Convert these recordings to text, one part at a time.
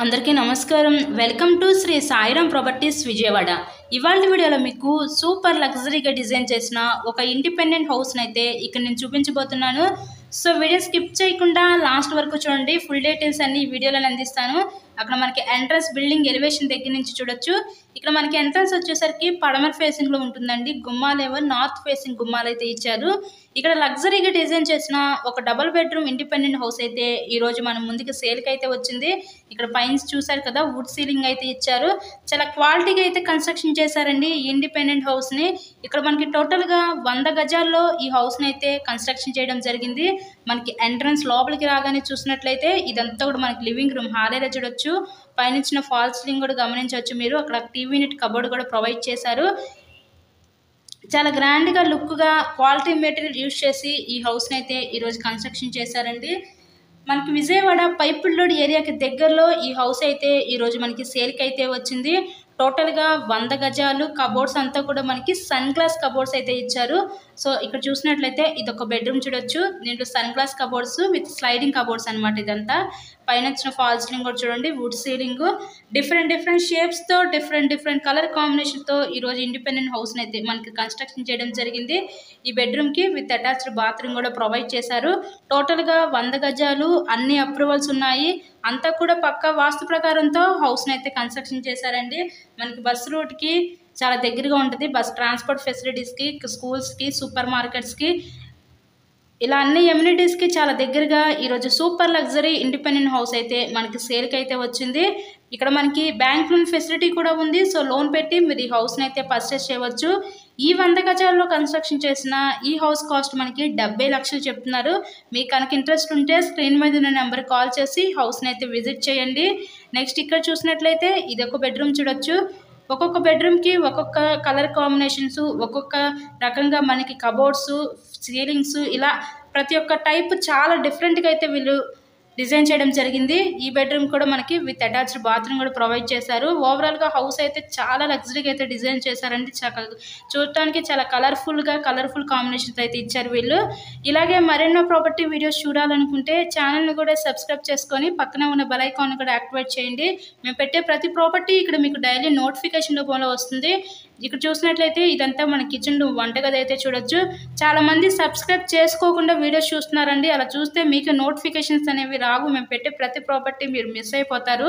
అందరికీ నమస్కారం. Welcome to Shri Sairam properties Vijayawada. ఇవాళ వీడియోలో మీకు సూపర్ లగ్జరీగా డిజైన్ చేసిన ఒక ఇండిపెండెంట్ హౌస్ని అయితే ఇక్కడ నేను చూపించబోతున్నాను. సో వీడియో స్కిప్ చేయకుండా లాస్ట్ వరకు చూడండి. ఫుల్ డీటెయిల్స్ అన్ని ఈ వీడియోలో అందిస్తాను. అక్కడ మనకి ఎంట్రన్స్ బిల్డింగ్ ఎలివేషన్ దగ్గర నుంచి చూడొచ్చు. ఇక్కడ మనకి ఎంట్రన్స్ వచ్చేసరికి పడమర ఫేసింగ్లో ఉంటుందండి. గుమ్మాలేమో నార్త్ ఫేసింగ్ గుమ్మాలు అయితే ఇచ్చారు. ఇక్కడ లగ్జరీగా డిజైన్ చేసిన ఒక డబుల్ బెడ్రూమ్ ఇండిపెండెంట్ హౌస్ అయితే ఈరోజు మనం ముందుకు సేల్కి అయితే వచ్చింది. ఇక్కడ పైన చూసారు కదా, వుడ్ సీలింగ్ అయితే ఇచ్చారు. చాలా క్వాలిటీగా అయితే కన్స్ట్రక్షన్ చేశారండి ఈ ఇండిపెండెంట్ హౌస్ని. ఇక్కడ మనకి టోటల్గా 100 గజాల్లో ఈ హౌస్ని అయితే కన్స్ట్రక్షన్ చేయడం జరిగింది. మనకి ఎంట్రన్స్ లోపలికి రాగానే చూసినట్లయితే ఇదంతా కూడా మనకి లివింగ్ రూమ్ హాల్ ఏరియా చూడొచ్చు. పైన ఇచ్చిన ఫాల్ సీలింగ్ కూడా గమనించవచ్చు మీరు. అక్కడ టీవీ యూనిట్ కబోర్డ్ కూడా ప్రొవైడ్ చేశారు. చాలా గ్రాండ్గా లుక్గా క్వాలిటీ మెటీరియల్ యూజ్ చేసి ఈ హౌస్ని అయితే ఈరోజు కన్స్ట్రక్షన్ చేశారండి. మనకి విజయవాడ పైపుల్ రోడ్ ఏరియాకి దగ్గరలో ఈ హౌస్ అయితే ఈరోజు మనకి సేల్కి అయితే వచ్చింది. టోటల్గా 100 గజాలు. కబోర్డ్స్ అంతా కూడా మనకి సన్ గ్లాస్ కబోర్డ్స్ అయితే ఇచ్చారు. సో ఇక్కడ చూసినట్లయితే ఇది ఒక బెడ్రూమ్ చూడొచ్చు. దీంట్లో sun glass cupboards with sliding cupboards అనమాట. ఇదంతా పైన వచ్చిన ఫాల్ సీలింగ్ కూడా చూడండి, వుడ్ సీలింగ్, డిఫరెంట్ షేప్స్తో డిఫరెంట్ కలర్ కాంబినేషన్తో ఈరోజు ఇండిపెండెంట్ హౌస్ని అయితే మనకి కన్స్ట్రక్షన్ చేయడం జరిగింది. ఈ బెడ్రూమ్కి విత్ అటాచ్డ్ బాత్రూమ్ కూడా ప్రొవైడ్ చేశారు. టోటల్గా 100 గజాలు, అన్ని అప్రూవల్స్ ఉన్నాయి. అంతా కూడా పక్కా వాస్తు ప్రకారంతో హౌస్ని అయితే కన్స్ట్రక్షన్ చేశారండి. మనకి బస్ రూట్కి చాలా దగ్గరగా ఉంటుంది. బస్ ట్రాన్స్పోర్ట్ ఫెసిలిటీస్కి, స్కూల్స్కి, సూపర్ మార్కెట్స్కి, ఇలా అన్ని ఎమ్యూనిటీస్కి చాలా దగ్గరగా ఈరోజు సూపర్ లగ్జరీ ఇండిపెండెంట్ హౌస్ అయితే మనకి సేల్కి అయితే వచ్చింది. ఇక్కడ మనకి బ్యాంక్ లోన్ ఫెసిలిటీ కూడా ఉంది. సో లోన్ పెట్టి మీరు ఈ హౌస్ని అయితే పర్చేస్ చేయవచ్చు. ఈ 100 గజాల్లో కన్స్ట్రక్షన్ చేసిన ఈ హౌస్ కాస్ట్ మనకి 70 లక్షలు చెప్తున్నారు. మీకు కనుక ఇంట్రెస్ట్ ఉంటే స్క్రీన్ మీద ఉన్న నెంబర్ కాల్ చేసి హౌస్ని అయితే విజిట్ చేయండి. నెక్స్ట్ ఇక్కడ చూసినట్లయితే ఇది ఒక బెడ్రూమ్ చూడొచ్చు. ఒక్కొక్క బెడ్రూమ్కి ఒక్కొక్క కలర్ కాంబినేషన్స్, ఒక్కొక్క రకంగా మనకి కబోర్డ్స్, సీలింగ్స్, ఇలా ప్రతి ఒక్క టైప్ చాలా డిఫరెంట్గా అయితే వీళ్ళు డిజైన్ చేయడం జరిగింది. ఈ బెడ్రూమ్ కూడా మనకి విత్ అటాచ్డ్ బాత్రూమ్ కూడా ప్రొవైడ్ చేశారు. ఓవరాల్గా హౌస్ అయితే చాలా లగ్జరీగా అయితే డిజైన్ చేశారండి. చూడటానికి చాలా కలర్ఫుల్ కాంబినేషన్స్ అయితే ఇచ్చారు వీళ్ళు. ఇలాగే మరెన్నో ప్రాపర్టీ వీడియోస్ చూడాలనుకుంటే ఛానల్ని కూడా సబ్స్క్రైబ్ చేసుకొని పక్కనే ఉన్న బెల్ ఐకాన్ కూడా యాక్టివేట్ చేయండి. మేము పెట్టే ప్రతి ప్రాపర్టీ ఇక్కడ మీకు డైలీ నోటిఫికేషన్ రూపంలో వస్తుంది. ఇక్కడ చూసినట్లయితే ఇదంతా మన కిచెన్ రూమ్, వంటగది అయితే చూడొచ్చు. చాలామంది సబ్స్క్రైబ్ చేసుకోకుండా వీడియోస్ చూస్తున్నారండి. అలా చూస్తే మీకు నోటిఫికేషన్స్ అనేవి రావు. మేము పెట్టే ప్రతి ప్రాపర్టీ మీరు మిస్ అయిపోతారు.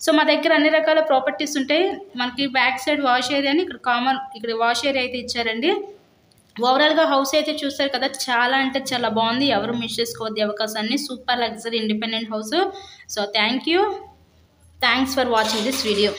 సో మా దగ్గర అన్ని రకాల ప్రాపర్టీస్ ఉంటాయి. మనకి బ్యాక్ సైడ్ వాష్ ఏరియా అని ఇక్కడ వాష్ ఏరియా అయితే ఇచ్చారండి. ఓవరాల్గా హౌస్ అయితే చూస్తారు కదా, చాలా అంటే చాలా బాగుంది. ఎవరు మిస్ చేసుకోవద్దు అవకాశాన్ని. Super luxury independent house. So thanks for watching this video.